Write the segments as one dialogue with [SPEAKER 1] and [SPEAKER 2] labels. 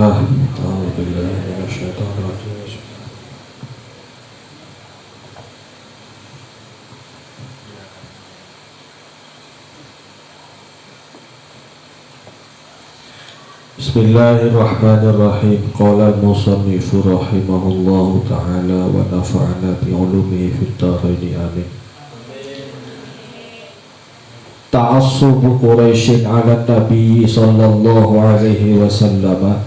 [SPEAKER 1] أعوذ بالله من الشيطان الرجيم. Bismillahirrahmanirrahim. Qala al-musannifu rahimahullahu ta'ala wa nafa'ana bi'ulumihi fid dharaini amin. Ta'assubu Quraisyin 'ala Nabi sallallahu alaihi wasallam.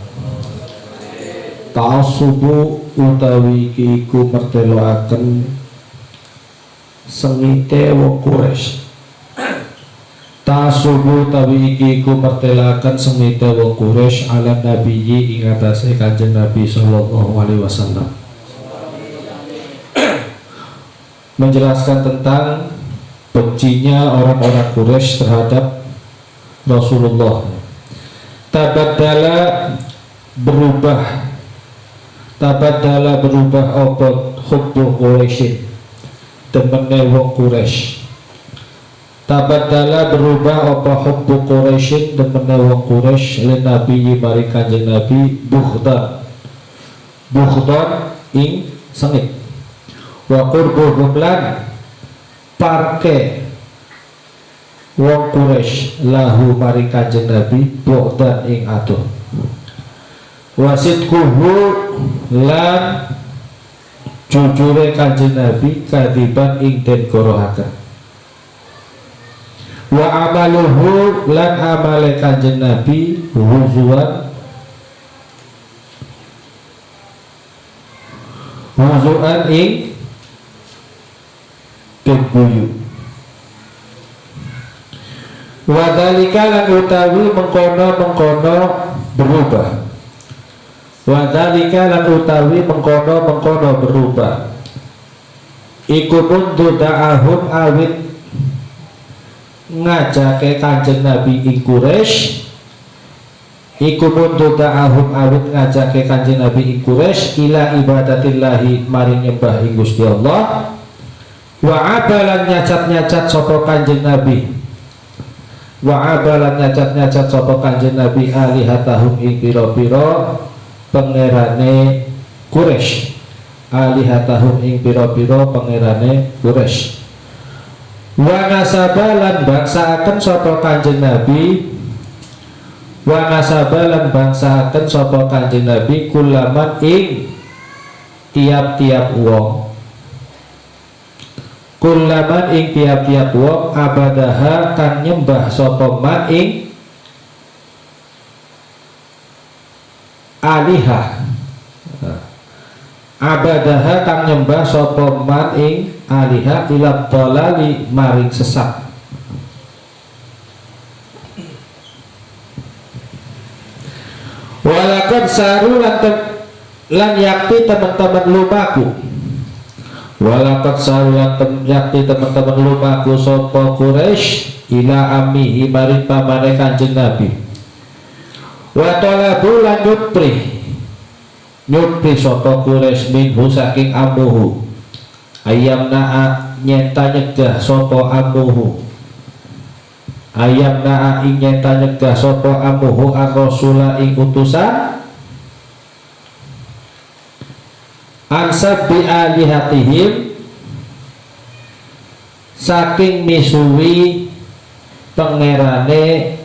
[SPEAKER 1] Ta'assubu utawi iku merteloaken sengite wong Quraisy. Ta'assubu utawi iku merteloaken sengite wong Quraisy 'ala Nabi ing atase Kanjeng Nabi sallallahu alaihi wasallam. Menjelaskan tentang bencinya orang-orang Quraisy terhadap Rasulullah. Tabaddala berubah apa hubbu Quraisy temene wong Quraisy. Tabaddala berubah apa hubbu Quraisy temene wong Quraisy lan Nabi mari Kanjeng Nabi bughdan ing sengit wa qurbuhum lan parke wong Quraisy lahu mari Kanjeng Nabi bughdan ing adoh. Wasidkuhu lan jujure Kanjeng Nabi kadiban ing den gorohaken. Wa amaluhu lan amale Kanjeng Nabi huzuan ing kebuyu. Wadhalika lan utawi mengkono berubah. Wadhalika lan utawi mengkono berubah. Iku mundu da'ahum awit ngajake Kanjeng Nabi ing Quraisy. Iku mundu da'ahum awit ngajake Kanjeng Nabi ing Quraisy ila ibadatillahi mari nyembah ing Gusti Allah. Wa abalan nyacat sapa Kanjeng Nabi. Wa abalan nyacat sapa Kanjeng Nabi alihatahum ing pira-pira pangerane Quraisy. Alihatahum ing pira-pira pangerane Quraisy. Wa nasabalan bangsaaken sapa Kanjeng Nabi. Wa nasabalan bangsaaken sapa Kanjeng Nabi kulaman ing tiap-tiap wong. Kulaman ing tiap-tiap wong abadaha kan nyembah sapa man ing alihah. Abadaha kan nyembah sapa man ing alihah ila dhalali maring sesat. Walakad saru lan yakti teman-teman lumaku. Walakad sarulat yakti teman-teman lumaku sopo Quraisy ila amihi maring pamane Kanjeng Nabi. Wa talabu lan nyupri sopo Quraisy minhu saking amuhu. Ayam na'a nyenta nyegah sopo amuhu. Ayam na'a ing nyenta nyegah sopo amuhu ar-rasula ing utusan ansab bi alihatihim saking misuwi pangerane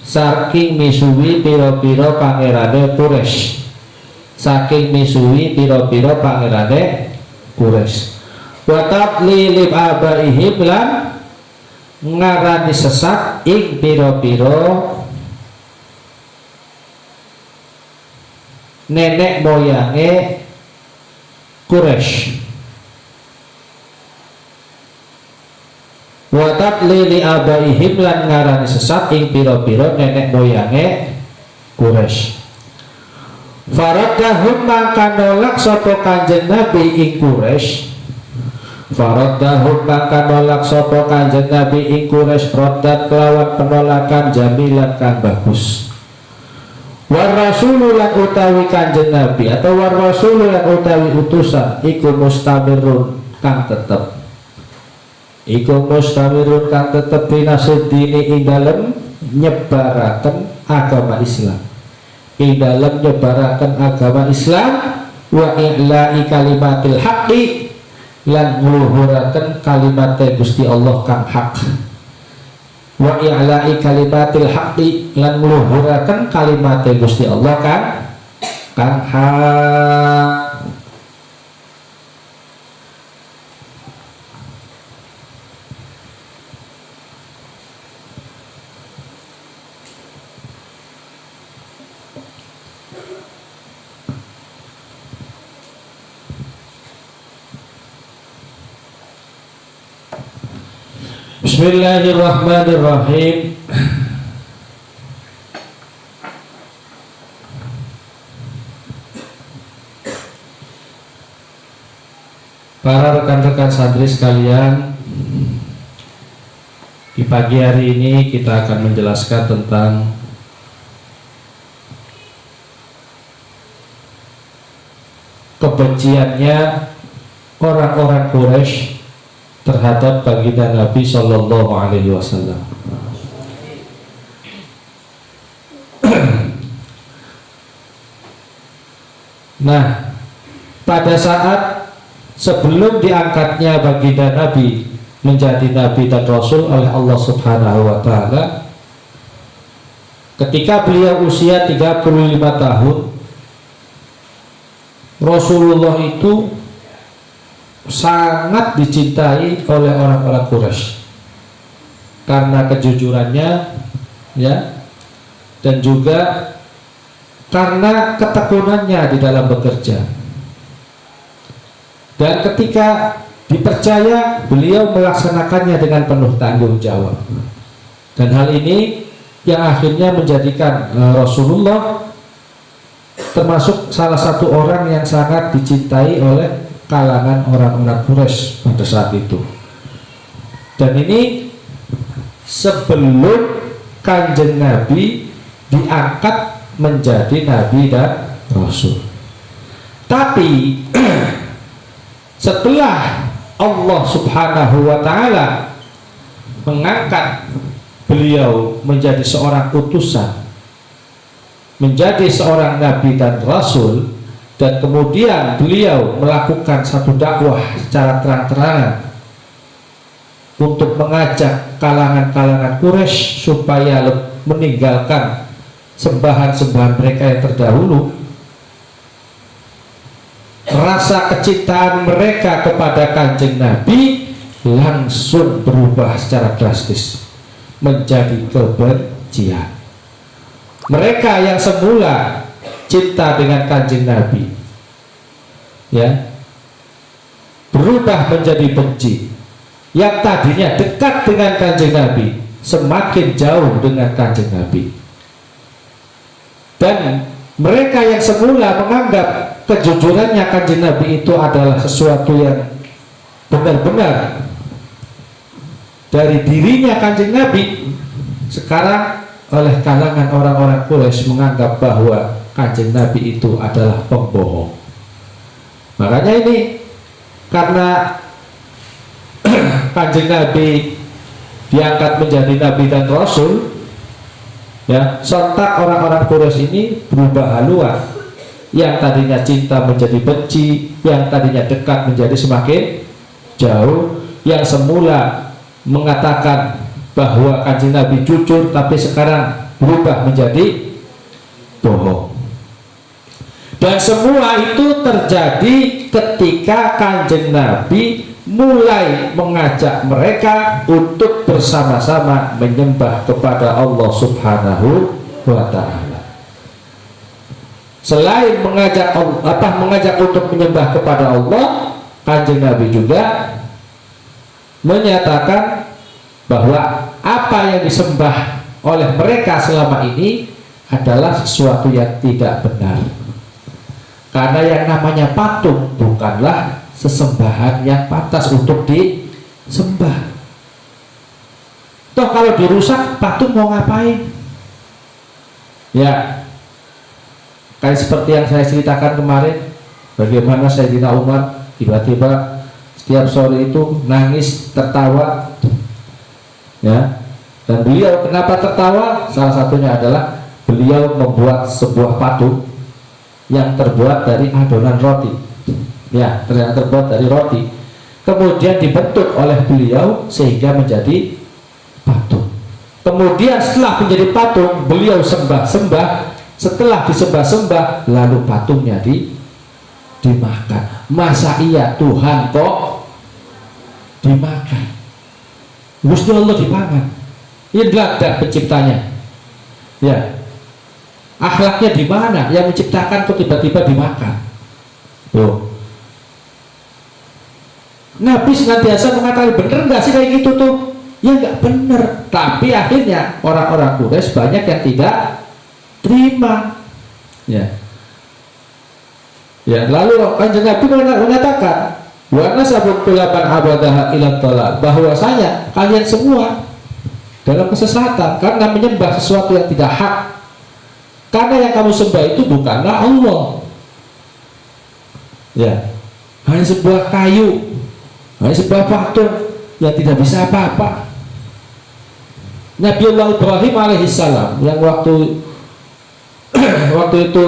[SPEAKER 1] saking misuwi pira-pira pangerane Quraisy saking misuwi pira-pira pangerane Quraisy wa tadlilib abaihim lan ngarani sesat ing pira-pira nenek moyange Quraisy. Wa tadlili abaihim lan ngarani sesat ing pira-pira nenek moyange Quraisy. Faradahum mangka nolak sapa Kanjeng Nabi ing Quraisy. Faradahum mangka nolak sapa Kanjeng Nabi ing Quraisy raddat kelawan penolakan jamilan kang bagus. War rasululan utawi Kanjeng Nabi atau war rasululan utawi utusan iku mustamirun kang tetep. Iku mustamirun kang tetep binasidini ing dalem nyebaraken agama Islam, ing dalam nyebaraken agama Islam, wa i'la'i kalimatil haqqi, lan ngluhuraken kalimat Gusti Allah kang hak. Wa i'la'i kalimatil haqqi, lan ngluhuraken kalimat Gusti Allah kang hak. Bismillahirrahmanirrahim. Para rekan-rekan santri sekalian, di pagi hari ini kita akan menjelaskan tentang kebenciannya orang-orang Quraisy terhadap baginda Nabi Shallallahu Alaihi Wasallam. Nah, pada saat sebelum diangkatnya baginda Nabi menjadi Nabi dan Rasul oleh Allah Subhanahu Wa Taala, ketika beliau usia 35 tahun, Rasulullah itu sangat dicintai oleh orang-orang Quraisy karena kejujurannya, ya, dan juga karena ketekunannya di dalam bekerja. Dan ketika dipercaya, beliau melaksanakannya dengan penuh tanggung jawab. Dan hal ini yang akhirnya menjadikan Rasulullah termasuk salah satu orang yang sangat dicintai oleh kalangan orang-orang Quraisy pada saat itu. Dan ini sebelum Kanjeng Nabi diangkat menjadi Nabi dan Rasul. Tapi setelah Allah Subhanahu Wa Taala mengangkat beliau menjadi seorang utusan, menjadi seorang Nabi dan Rasul, dan kemudian beliau melakukan satu dakwah secara terang-terangan untuk mengajak kalangan-kalangan Quraisy supaya meninggalkan sembahan-sembahan mereka yang terdahulu. Rasa kecintaan mereka kepada Kanjeng Nabi langsung berubah secara drastis menjadi kebencian. Mereka yang semula cinta dengan Kanjeng Nabi, ya, berubah menjadi benci. Yang tadinya dekat dengan Kanjeng Nabi semakin jauh dengan Kanjeng Nabi. Dan mereka yang semula menganggap kejujurannya Kanjeng Nabi itu adalah sesuatu yang benar-benar dari dirinya Kanjeng Nabi, sekarang oleh kalangan orang-orang Quraisy menganggap bahwa Kanjeng Nabi itu adalah pembohong. Makanya ini karena Kanjeng Nabi diangkat menjadi Nabi dan Rasul, ya, sontak orang-orang Quraisy ini berubah haluan. Yang tadinya cinta menjadi benci, yang tadinya dekat menjadi semakin jauh, yang semula mengatakan bahwa Kanjeng Nabi jujur tapi sekarang berubah menjadi bohong. Dan semua itu terjadi ketika Kanjeng Nabi mulai mengajak mereka untuk bersama-sama menyembah kepada Allah Subhanahu wa Ta'ala. Selain mengajak untuk menyembah kepada Allah, Kanjeng Nabi juga menyatakan bahwa apa yang disembah oleh mereka selama ini adalah sesuatu yang tidak benar. Karena yang namanya patung bukanlah sesembahan yang pantas untuk disembah. Toh kalau dirusak, patung mau ngapain? Ya, kayak seperti yang saya ceritakan kemarin, bagaimana Sayyidina Umar tiba-tiba setiap sore itu nangis, tertawa, ya, Dan beliau kenapa tertawa? Salah satunya adalah beliau membuat sebuah patung yang terbuat dari adonan roti. Ya, ternyata terbuat dari roti. Kemudian dibentuk oleh beliau sehingga menjadi patung. Kemudian setelah menjadi patung, beliau sembah-sembah. Setelah disembah-sembah, lalu patungnya dimakan. Masa iya Tuhan kok dimakan? Gusti Allah dipangan. Ini belanda penciptanya. Ya, akhlaknya di mana? Yang menciptakan kok tiba-tiba dimakan? Loh, Nabi senantiasa mengatakan, bener nggak sih kayak gitu tuh? Ya nggak bener. Tapi akhirnya orang-orang Quraisy banyak yang tidak terima. Ya. Ya, lalu Kanjeng Nabi mengatakan, wa nasabun kulaban abadaha ila tolak, bahwasanya kalian semua dalam kesesatan karena menyembah sesuatu yang tidak hak. Karena yang kamu sembah itu bukanlah Allah. Ya, hanya sebuah kayu, hanya sebuah patung yang tidak bisa apa-apa. Nabiullah Ibrahim alaihissalam yang waktu itu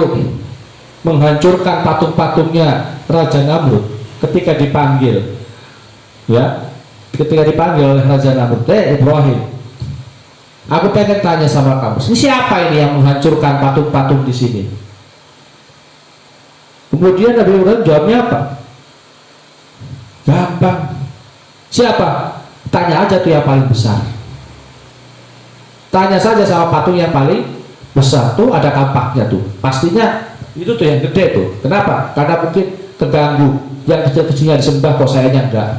[SPEAKER 1] menghancurkan patung-patungnya Raja Namrud, ketika dipanggil oleh Raja Namrud, Ibrahim, aku pengen tanya sama kamu, ini siapa ini yang menghancurkan patung-patung di sini? Kemudian Nabi Ibrahim jawabnya apa? Gampang. Siapa? Tanya aja tuh yang paling besar. Tanya saja sama patung yang paling besar tuh, ada kampaknya tuh. Pastinya itu tuh yang gede tuh. Kenapa? Karena mungkin terganggu. Yang kecil-kecilnya disembah kok sayanya enggak.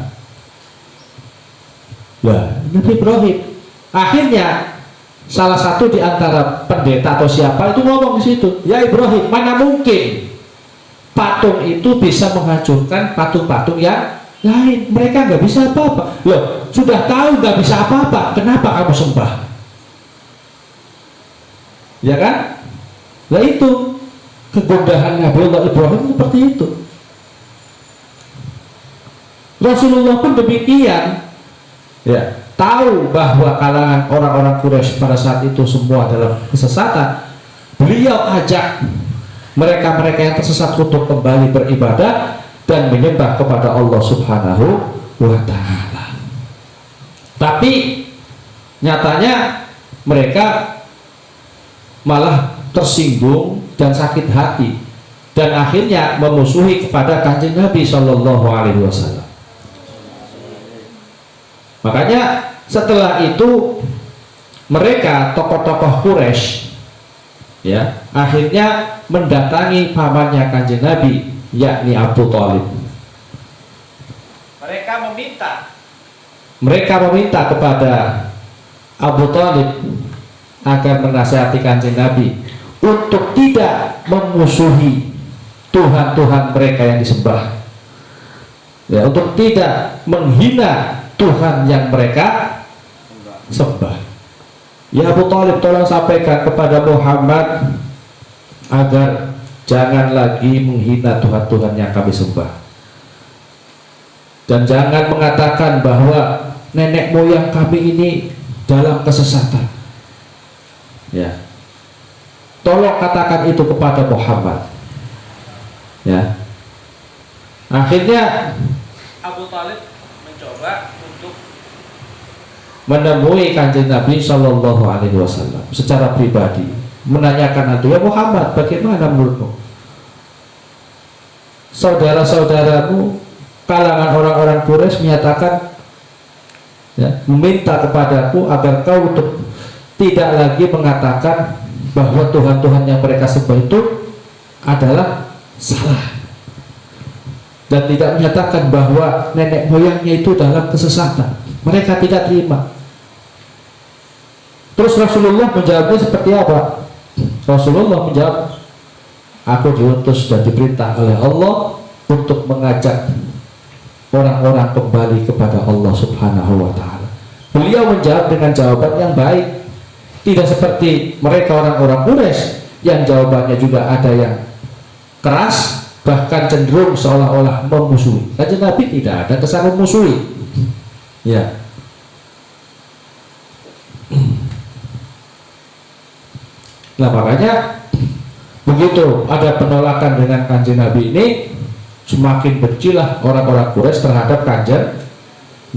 [SPEAKER 1] Ya, Nabi Ibrahim. Akhirnya salah satu di antara pendeta atau siapa itu ngomong di situ, ya Ibrahim, mana mungkin patung itu bisa menghancurkan patung-patung yang lain? Mereka nggak bisa apa-apa. Loh, sudah tahu nggak bisa apa-apa, kenapa kamu sembah? Ya kan? Nah itu kegundahan Nabiullah Ibrahim seperti itu. Rasulullah pun demikian. Ya, tahu bahwa kalangan orang-orang Quraisy pada saat itu semua dalam kesesatan. Beliau ajak mereka-mereka yang tersesat untuk kembali beribadah dan menyembah kepada Allah Subhanahu wa Ta'ala. Tapi nyatanya mereka malah tersinggung dan sakit hati dan akhirnya memusuhi kepada Kanjeng Nabi Shallallahu Alaihi Wasallam. Makanya setelah itu mereka tokoh-tokoh Quraisy ya akhirnya mendatangi pamannya Kanjeng Nabi, yakni Abu Thalib. Mereka meminta kepada Abu Thalib agar menasihati Kanjeng Nabi untuk tidak memusuhi Tuhan-Tuhan mereka yang disembah, ya, untuk tidak menghina Tuhan yang mereka sembah. Ya Abu Thalib, tolong sampaikan kepada Muhammad agar jangan lagi menghina Tuhan-Tuhan yang kami sembah, dan jangan mengatakan bahwa nenek moyang kami ini dalam kesesatan. Ya, tolong katakan itu kepada Muhammad. Ya, akhirnya Abu Thalib mencoba untuk menemui Kanjeng Nabi Shallallahu Alaihi Wasallam secara pribadi, menanyakan itu, ya Muhammad, bagaimana menurutmu? Saudara-saudaramu kalangan orang-orang Quraisy menyatakan, ya, meminta kepadaku agar kau untuk tidak lagi mengatakan bahwa Tuhan-Tuhan yang mereka sembah itu adalah salah, dan tidak menyatakan bahwa nenek moyangnya itu dalam kesesatan. Mereka tidak terima. Terus Rasulullah menjawabnya seperti apa? Rasulullah menjawab, aku diutus dan diperintah oleh Allah untuk mengajak orang-orang kembali kepada Allah Subhanahu wa Ta'ala. Beliau menjawab dengan jawaban yang baik, tidak seperti mereka orang-orang Quraisy yang jawabannya juga ada yang keras, bahkan cenderung seolah-olah memusuhi. Kanjeng Nabi tidak ada kesan memusuhi. Ya. Nah makanya begitu ada penolakan dengan kanjeng Nabi ini, semakin bencilah orang-orang Quraisy terhadap kanjeng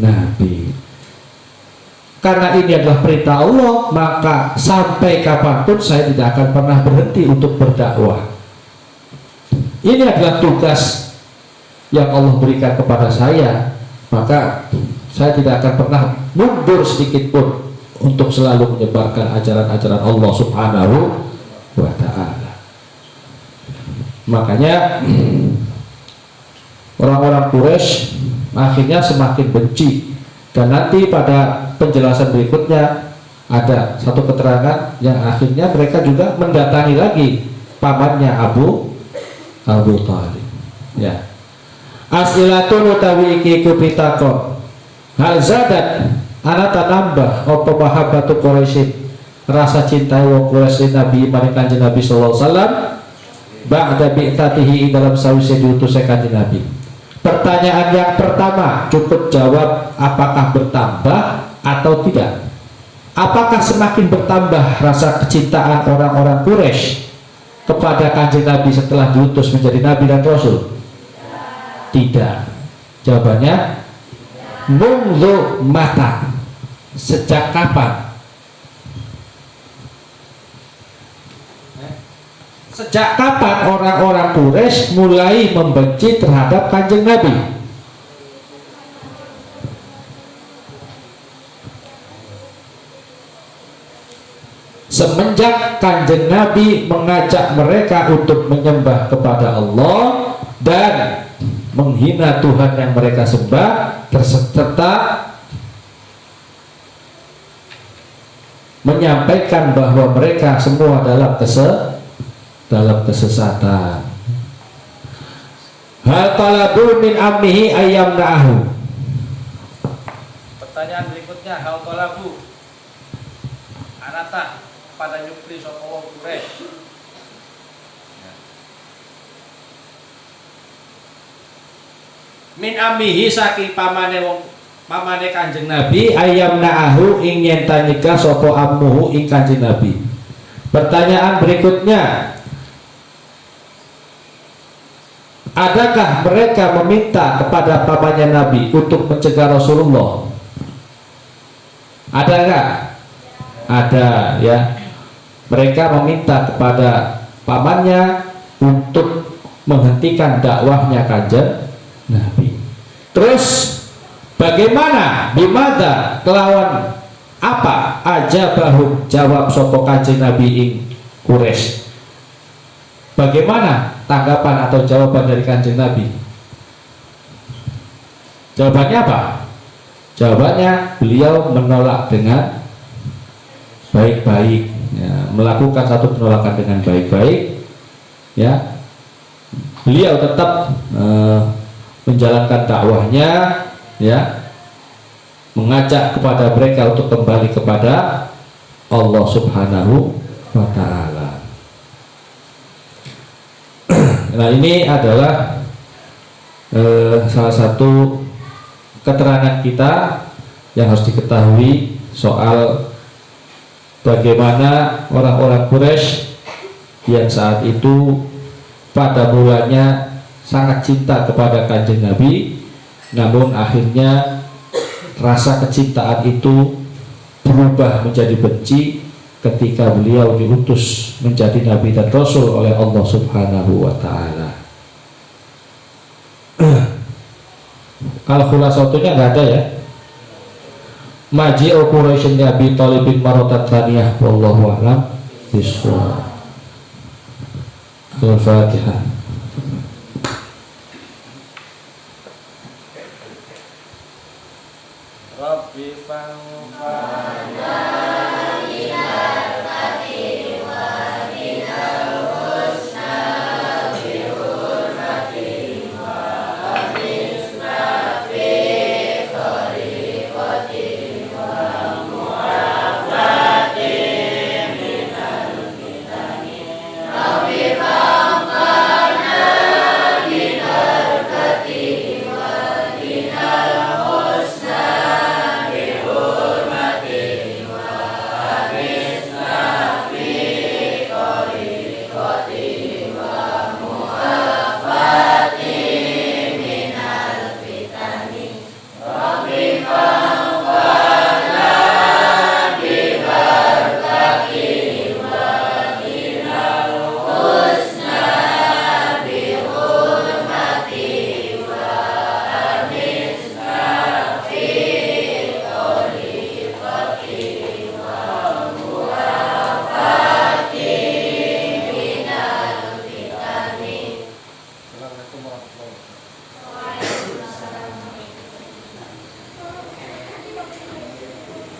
[SPEAKER 1] Nabi. Karena ini adalah perintah Allah, maka sampai kapanpun saya tidak akan pernah berhenti untuk berdakwah. Ini adalah tugas yang Allah berikan kepada saya, maka saya tidak akan pernah mundur sedikit pun untuk selalu menyebarkan ajaran-ajaran Allah Subhanahu wa Ta'ala. Makanya orang-orang Quraisy akhirnya semakin benci, dan nanti pada penjelasan berikutnya ada satu keterangan yang akhirnya mereka juga mendatangi lagi pamannya Abu Thalib. Ya. As'ilatun utawi iki kupitakon. Hal zadat ana tanambah apa mahabbatu Quraisy, rasa cinta wong Quraisy Nabi maring kanjeng Nabi sallallahu alaihi wasallam ba'da bi'tatihi dalam sawise diutusnya kanjeng Nabi. Pertanyaan yang pertama cukup jawab apakah bertambah atau tidak. Apakah semakin bertambah rasa kecintaan orang-orang Quraisy kepada kanjeng Nabi setelah diutus menjadi Nabi dan Rasul? Tidak. Jawabannya mundu mata. Sejak kapan? Sejak kapan orang-orang Quraisy mulai membenci terhadap kanjeng Nabi? Semenjak kanjeng Nabi mengajak mereka untuk menyembah kepada Allah dan menghina Tuhan yang mereka sembah, serta menyampaikan bahwa mereka semua dalam kesesatan. Hal talabu min ammihi ayyamna'ahu. Pertanyaan berikutnya, hal talabu anata pada nyupri sapa wong Quraisy. Min ammihi saking pamane kanjeng Nabi ayyamna'ahu ing yen tanika sapa ammuhu ing kanjeng Nabi. Pertanyaan berikutnya, adakah mereka meminta kepada pamannya Nabi untuk mencegah Rasulullah? Ada enggak? Ada, ya. Mereka meminta kepada pamannya untuk menghentikan dakwahnya kanjeng Nabi. Terus bagaimana? Bimada kelawan apa aja bahu jawab sopo kanjeng Nabi ing Quraisy? Bagaimana tanggapan atau jawaban dari kanjeng Nabi? Jawabannya apa? Jawabannya beliau menolak dengan baik-baik, ya, melakukan satu penolakan dengan baik-baik, ya. Beliau tetap menjalankan dakwahnya, ya, mengajak kepada mereka untuk kembali kepada Allah Subhanahu wa Ta'ala. Nah, ini adalah salah satu keterangan kita yang harus diketahui soal bagaimana orang-orang Quraisy yang saat itu pada mulanya sangat cinta kepada kanjeng Nabi, namun akhirnya rasa kecintaan itu berubah menjadi benci ketika beliau diutus menjadi Nabi dan Rasul oleh Allah Subhanahu wa Ta'ala. Al-Khulasatunya nggak ada, ya. Maji'u Quraisyin Nabi Talibin Marotat Thaniyah wallahu a'lam bishawab. Al-Fatihah.